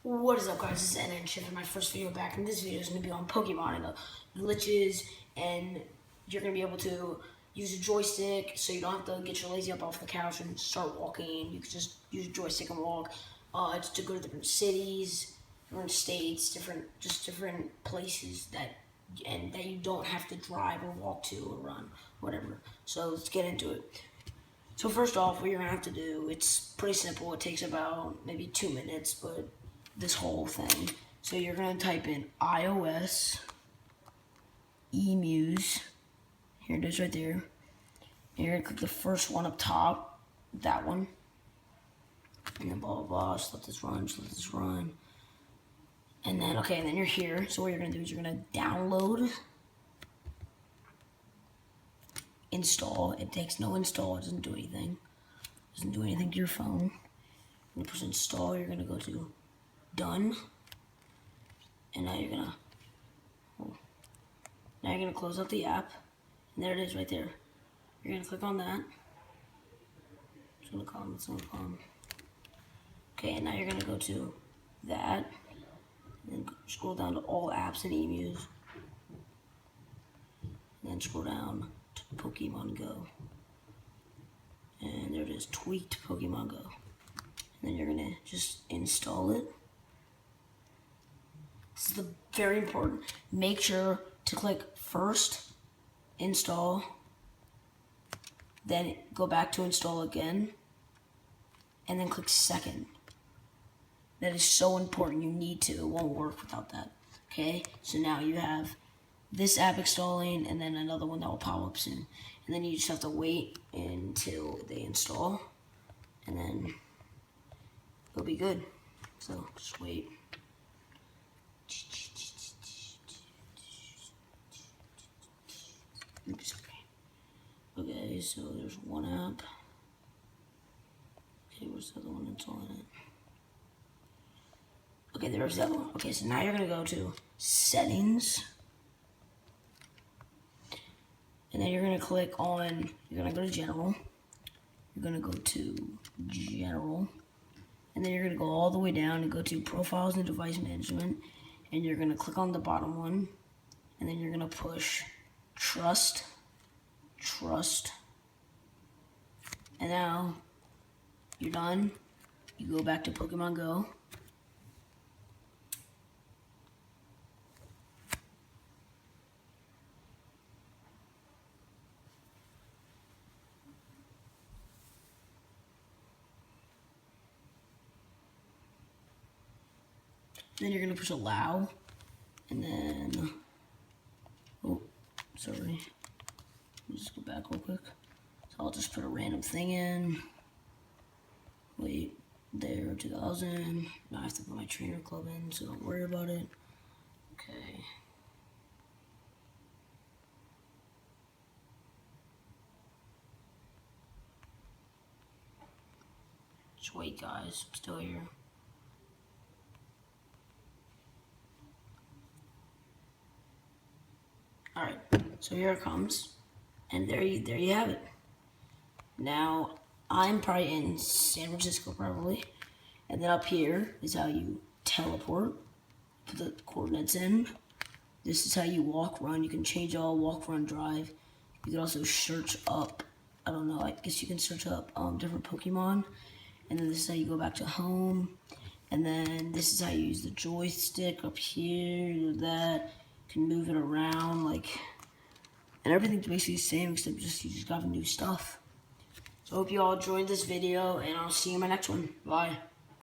What is up, guys? This is NN Shit for my first video back, and this video is going to be on Pokemon and the glitches, and you're going to be able to use a joystick, so you don't have to get your lazy up off the couch and start walking. You can just use a joystick and walk. It's to go to different cities, different states, different places that you don't have to drive or walk to or run, whatever. So let's get into it. So first off, what you're going to have to do, it's pretty simple. It takes about maybe 2 minutes, but this whole thing. So you're going to type in iOS emus. Here it is right there. And you're going to click the first one up top, that one. And then blah, blah, blah. Just let this run, And then, okay, and then you're here. So what you're going to do is you're going to download, install. It takes no install. It doesn't do anything. It doesn't do anything to your phone. When you press install, you're going to go to done. And now you're gonna close out the app, and there it is right there. You're gonna click on that. It's gonna come. Okay, and now you're gonna go to that, and then scroll down to all apps and emus, and then scroll down to Pokemon Go. And there it is, tweaked Pokemon Go. And then you're gonna just install it. This is very important. Make sure to click first, install, then go back to install again, and then click second. That is so important. You need to. It won't work without that. Okay? So now you have this app installing, and then another one that will pop up soon. And then you just have to wait until they install, and then it'll be good. So just wait. Oops, okay, so there's one app. Okay, where's the other one that's on it? Okay, there's the other one. Okay, so now you're gonna go to settings. And then you're gonna click on, you're gonna go to general. You're gonna go to general. And then you're gonna go all the way down and go to profiles and device management. And you're gonna click on the bottom one. And then you're gonna push trust. And now you're done. You go back to Pokemon Go. Then you're gonna push allow, and then, oh, sorry. Let's just go back real quick. So I'll just put a random thing in. Wait, there, 2000. Now I have to put my trainer club in, so don't worry about it. Okay. Just wait, guys. I'm still here. Alright, so here it comes. And there you have it. Now, I'm probably in San Francisco, probably. And then up here is how you teleport. Put the coordinates in. This is how you walk, run. You can change all, walk, run, drive. You can also search up, I don't know, I guess you can search up different Pokemon. And then this is how you go back to home. And then this is how you use the joystick up here, that. You can move it around, like, and everything's basically the same, except you just got new stuff. So I hope you all enjoyed this video, and I'll see you in my next one. Bye.